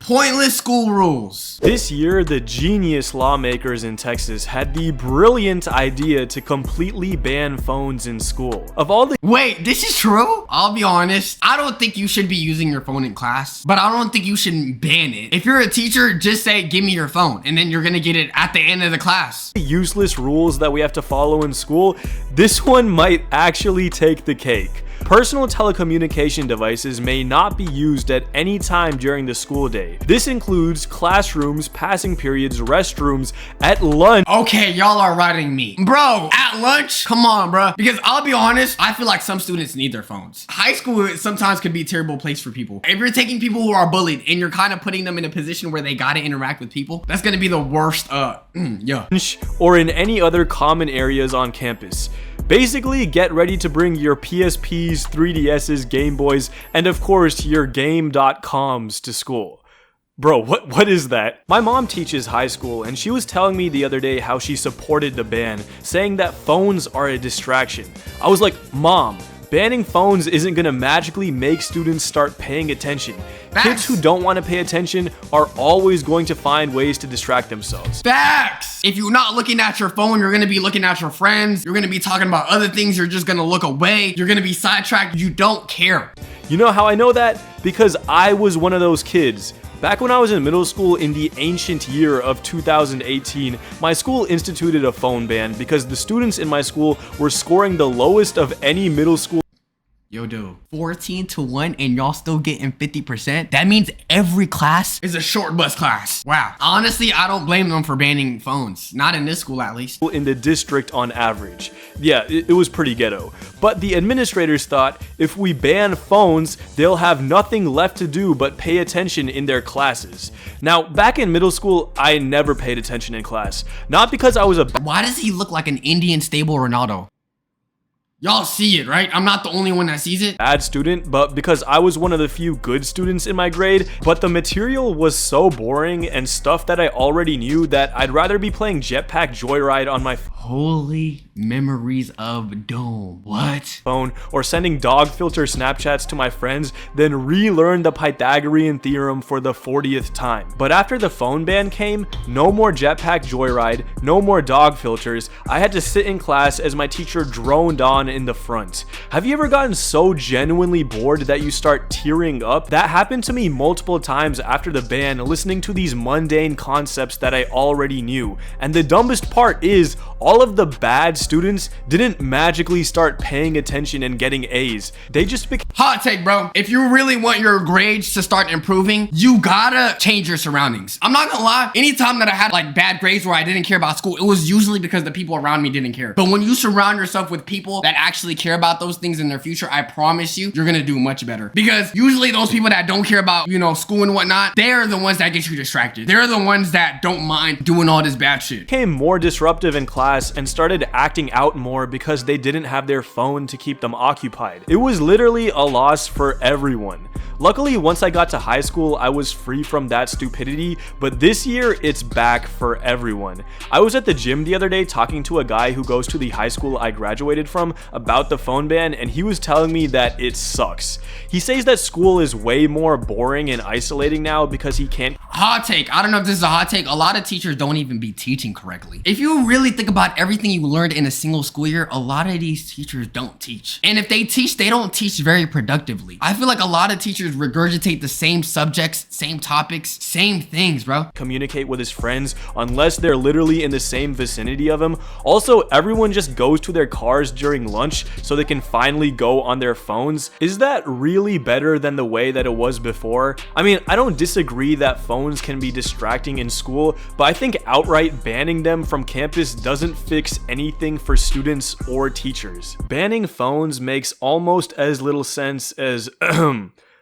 Pointless school rules. This year, the genius lawmakers in Texas had the brilliant idea to completely ban phones in school. Of all the— Wait, this is true? I'll be honest, I don't think you should be using your phone in class, but I don't think you should ban it. If you're a teacher, just say, give me your phone, and then you're gonna get it at the end of the class. useless rules that we have to follow in school, this one might actually take the cake. Personal telecommunication devices may not be used at any time during the school day. This includes classrooms, passing periods, restrooms, at lunch. Okay, y'all are riding me. Bro, at lunch? Come on, bro. Because I'll be honest, I feel like some students need their phones. High school sometimes could be a terrible place for people. If you're taking people who are bullied and you're kind of putting them in a position where they gotta interact with people, that's gonna be the worst, yeah. Or in any other common areas on campus. Basically, get ready to bring your PSPs, 3DSs, Game Boys, and of course, your game.coms to school. Bro, what is that? My mom teaches high school, and she was telling me the other day how she supported the ban, saying that phones are a distraction. I was like, Mom, banning phones isn't gonna magically make students start paying attention. Facts. Kids who don't want to pay attention are always going to find ways to distract themselves. Facts! If you're not looking at your phone, you're gonna be looking at your friends. You're gonna be talking about other things. You're just gonna look away. You're gonna be sidetracked. You don't care. You know how I know that? Because I was one of those kids. Back when I was in middle school in the ancient year of 2018, my school instituted a phone ban because the students in my school were scoring the lowest of any middle school. Yo, dude, 14-1 and y'all still getting 50%? That means every class is a short bus class. Wow. Honestly, I don't blame them for banning phones. Not in this school, at least. In the district on average. Yeah, it was pretty ghetto. But the administrators thought if we ban phones, they'll have nothing left to do but pay attention in their classes. Now, back in middle school, I never paid attention in class. Not because I was a— Why does he look like an Indian stable Ronaldo? Y'all see it, right? I'm not the only one that sees it. bad student, but because I was one of the few good students in my grade, but the material was so boring and stuff that I already knew that I'd rather be playing Jetpack Joyride on my Holy memories of Doom. What? phone or sending dog filter Snapchats to my friends than relearn the Pythagorean theorem for the 40th time. But after the phone ban came, no more Jetpack Joyride, no more dog filters. I had to sit in class as my teacher droned on in the front. Have you ever gotten so genuinely bored that you start tearing up? That happened to me multiple times after the ban, listening to these mundane concepts that I already knew. And the dumbest part is, all of the bad students didn't magically start paying attention and getting A's. They just became— Hot take, bro. If you really want your grades to start improving, you gotta change your surroundings. I'm not gonna lie, anytime that I had like bad grades where I didn't care about school, it was usually because the people around me didn't care. But when you surround yourself with people that actually care about those things in their future, I promise you, you're gonna do much better. Because usually those people that don't care about, you know, school and whatnot, they're the ones that get you distracted. They're the ones that don't mind doing all this bad shit. became more disruptive in class and started acting out more because they didn't have their phone to keep them occupied. It was literally a loss for everyone. Luckily, once I got to high school, I was free from that stupidity, but this year, it's back for everyone. I was at the gym the other day talking to a guy who goes to the high school I graduated from about the phone ban, and he was telling me that it sucks. He says that school is way more boring and isolating now because he can't— Hot take. I don't know if this is a hot take. A lot of teachers don't even be teaching correctly. If you really think about everything you learned in a single school year, a lot of these teachers don't teach. And if they teach, they don't teach very productively. I feel like a lot of teachers regurgitate the same subjects, same topics, same things, bro. communicate with his friends unless they're literally in the same vicinity of him. Also, everyone just goes to their cars during lunch so they can finally go on their phones. Is that really better than the way that it was before? I mean, I don't disagree that phones can be distracting in school, but I think outright banning them from campus doesn't fix anything for students or teachers. Banning phones makes almost as little sense as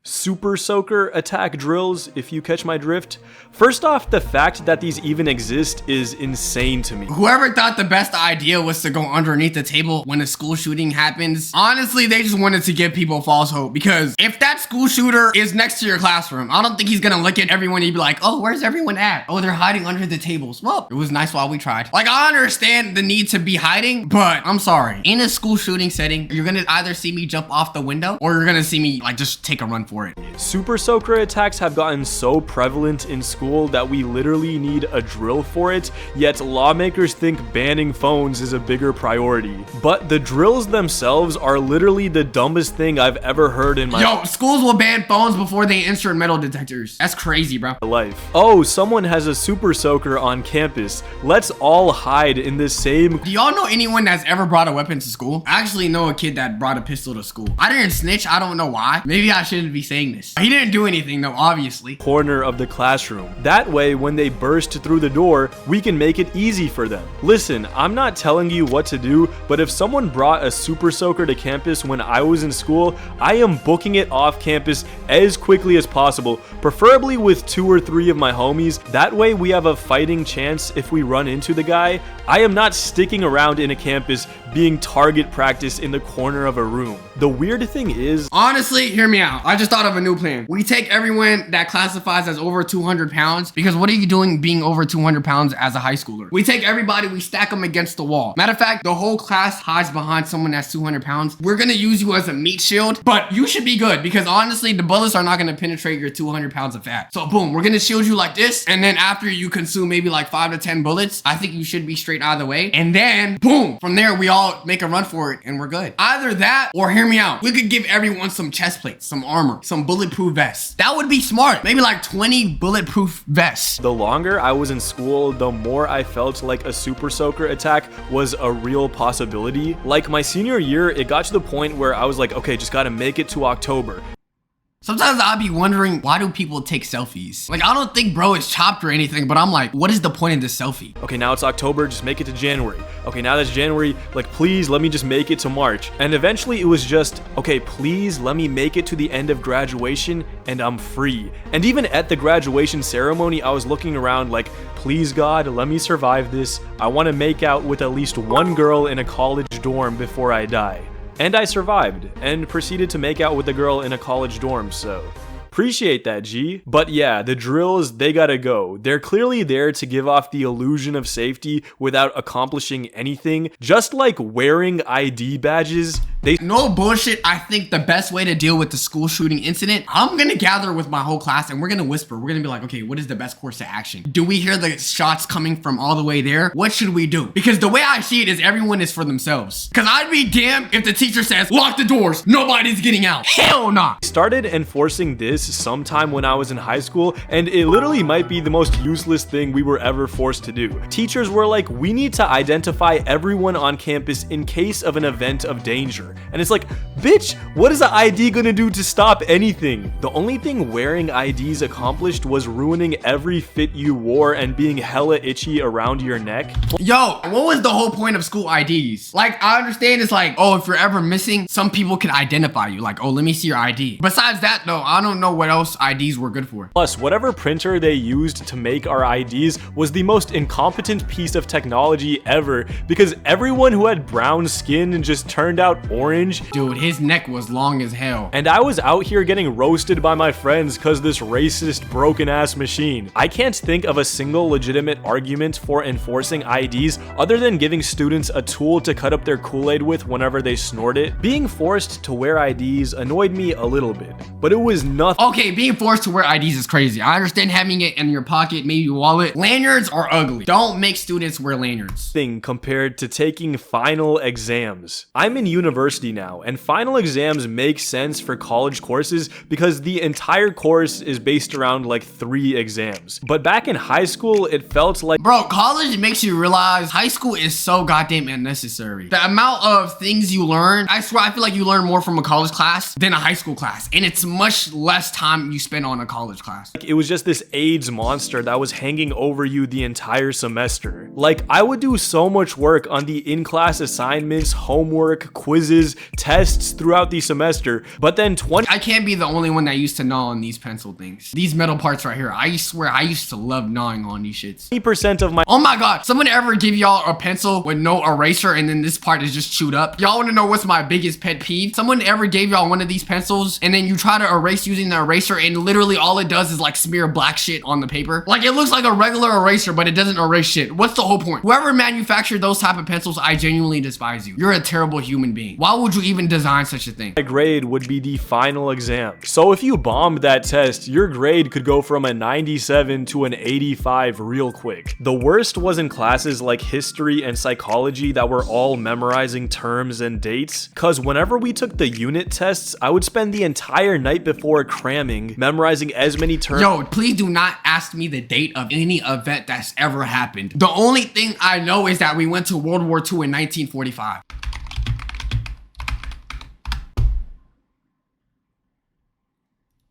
Super Soaker attack drills, if you catch my drift. First off, the fact that these even exist is insane to me. Whoever thought the best idea was to go underneath the table when a school shooting happens, honestly, they just wanted to give people false hope. Because if that school shooter is next to your classroom, I don't think he's gonna look at everyone and be like, oh, where's everyone at? Oh, they're hiding under the tables. Well, it was nice while we tried. Like, I understand the need to be hiding, but I'm sorry. In a school shooting setting, you're gonna either see me jump off the window or you're gonna see me like just take a run for it. Super soaker attacks have gotten so prevalent in school that we literally need a drill for it, yet lawmakers think banning phones is a bigger priority. But the drills themselves are literally the dumbest thing I've ever heard in my Yo, schools will ban phones before they insert metal detectors. That's crazy, bro. life. Oh, someone has a super soaker on campus. Let's all hide in the same Do y'all know anyone that's ever brought a weapon to school? I actually know a kid that brought a pistol to school. I didn't snitch. I don't know why. Maybe I shouldn't be saying this. He didn't do anything though, obviously. corner of the classroom. That way, when they burst through the door, we can make it easy for them. Listen, I'm not telling you what to do, but if someone brought a super soaker to campus when I was in school, I am booking it off campus as quickly as possible, preferably with 2 or 3 of my homies. That way we have a fighting chance if we run into the guy. I am not sticking around in a campus being target practice in the corner of a room. The weird thing is, Honestly, hear me out. I just thought of a new plan. We take everyone that classifies as over 200 pounds, because what are you doing being over 200 pounds as a high schooler? We take everybody, we stack them against the wall. Matter of fact, the whole class hides behind someone that's 200 pounds. We're gonna use you as a meat shield, but you should be good because honestly, the bullets are not gonna penetrate your 200 pounds of fat. So boom, we're gonna shield you like this, and then after you consume maybe like 5 to 10 bullets, I think you should be straight out of the way. And then boom, from there we all make a run for it and we're good. Either that, or hear me out, we could give everyone some chest plates, some armor, some bulletproof vests. That would be smart. Maybe like 20 bulletproof vests. the longer I was in school, the more I felt like a super soaker attack was a real possibility. Like my senior year, it got to the point where I was like, okay, just gotta make it to October. Sometimes I'll be wondering, why do people take selfies? Like, I don't think bro is chopped or anything, but I'm like, what is the point of this selfie? Okay, now it's October, just make it to January. Okay, now that's January, like please let me just make it to March. And eventually it was just, okay, please let me make it to the end of graduation and I'm free. And even at the graduation ceremony, I was looking around like, please God, let me survive this. I want to make out with at least one girl in a college dorm before I die. And I survived, and proceeded to make out with a girl in a college dorm, so appreciate that, G. But yeah, the drills, they gotta go. They're clearly there to give off the illusion of safety without accomplishing anything. Just like wearing ID badges, they No bullshit. I think the best way to deal with the school shooting incident, I'm gonna gather with my whole class and we're gonna whisper. We're gonna be like, okay, what is the best course of action? Do we hear the shots coming from all the way there? What should we do? Because the way I see it is everyone is for themselves. Because I'd be damned if the teacher says, lock the doors, nobody's getting out. Hell nah. started enforcing this sometime when I was in high school, and it literally might be the most useless thing we were ever forced to do. Teachers were like, we need to identify everyone on campus in case of an event of danger. And it's like, bitch, what is an ID gonna do to stop anything? The only thing wearing IDs accomplished was ruining every fit you wore and being hella itchy around your neck. Yo, what was the whole point of school IDs? Like, I understand it's like, oh, if you're ever missing, some people can identify you. Like, oh, let me see your ID. Besides that, though, I don't know what else IDs were good for. Plus, whatever printer they used to make our IDs was the most incompetent piece of technology ever, because everyone who had brown skin just turned out orange. Dude, his neck was long as hell. And I was out here getting roasted by my friends cause this racist broken ass machine. I can't think of a single legitimate argument for enforcing IDs other than giving students a tool to cut up their Kool-Aid with whenever they snort it. Being forced to wear IDs annoyed me a little bit, but it was nothing. Okay, being forced to wear IDs is crazy. I understand having it in your pocket, maybe your wallet. Lanyards are ugly. Don't make students wear lanyards. Compared to taking final exams. I'm in university now, and final exams make sense for college courses because the entire course is based around like 3 exams. But back in high school, it felt like, Bro, college makes you realize high school is so goddamn unnecessary. The amount of things you learn, I swear, I feel like you learn more from a college class than a high school class. And it's much less time you spend on a college class. it was just this AIDS monster that was hanging over you the entire semester. Like, I would do so much work on the in-class assignments, homework, quizzes, tests throughout the semester, but then I can't be the only one that used to gnaw on these pencil things. These metal parts right here. I swear, I used to love gnawing on these shits. 20% of my Oh my god, someone ever give y'all a pencil with no eraser and then this part is just chewed up? Y'all wanna know what's my biggest pet peeve? Someone ever gave y'all one of these pencils and then you try to erase using the eraser and literally all it does is like smear black shit on the paper. Like it looks like a regular eraser, but it doesn't erase shit. What's the whole point? Whoever manufactured those type of pencils, I genuinely despise you. You're a terrible human being. Why would you even design such a thing? My grade would be the final exam. So if you bombed that test, your grade could go from a 97 to an 85 real quick. The worst was in classes like history and psychology that were all memorizing terms and dates, cause whenever we took the unit tests, I would spend the entire night before cramming, memorizing as many terms. Yo, please do not ask me the date of any event that's ever happened. The only thing I know is that we went to World War II in 1945.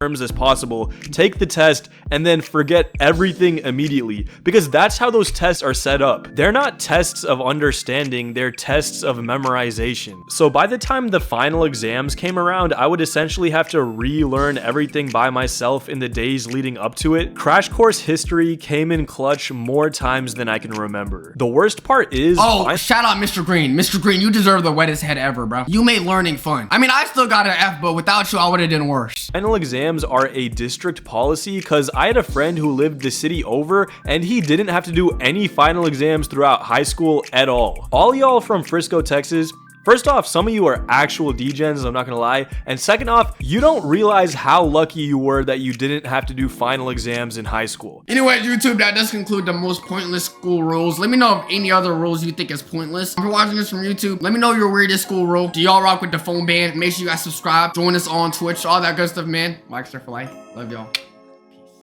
As possible, take the test, and then forget everything immediately, because that's how those tests are set up. They're not tests of understanding, they're tests of memorization. So by the time the final exams came around, I would essentially have to relearn everything by myself in the days leading up to it. Crash Course History came in clutch more times than I can remember. The worst part is— oh, shout out Mr. Green. Mr. Green, you deserve the wettest head ever, bro. You made learning fun. I mean, I still got an F, but without you, I would have done worse. Final exams are a district policy, because I had a friend who lived the city over and he didn't have to do any final exams throughout high school at all. All y'all from Frisco, Texas, first off, some of you are actual degens, I'm not gonna lie. And second off, you don't realize how lucky you were that you didn't have to do final exams in high school. Anyway, YouTube, that does conclude the most pointless school rules. Let me know if any other rules you think is pointless. If you're watching this from YouTube, let me know your weirdest school rule. Do y'all rock with the phone band? Make sure you guys subscribe. Join us on Twitch, all that good stuff, man. Mike Sir for life. Love y'all.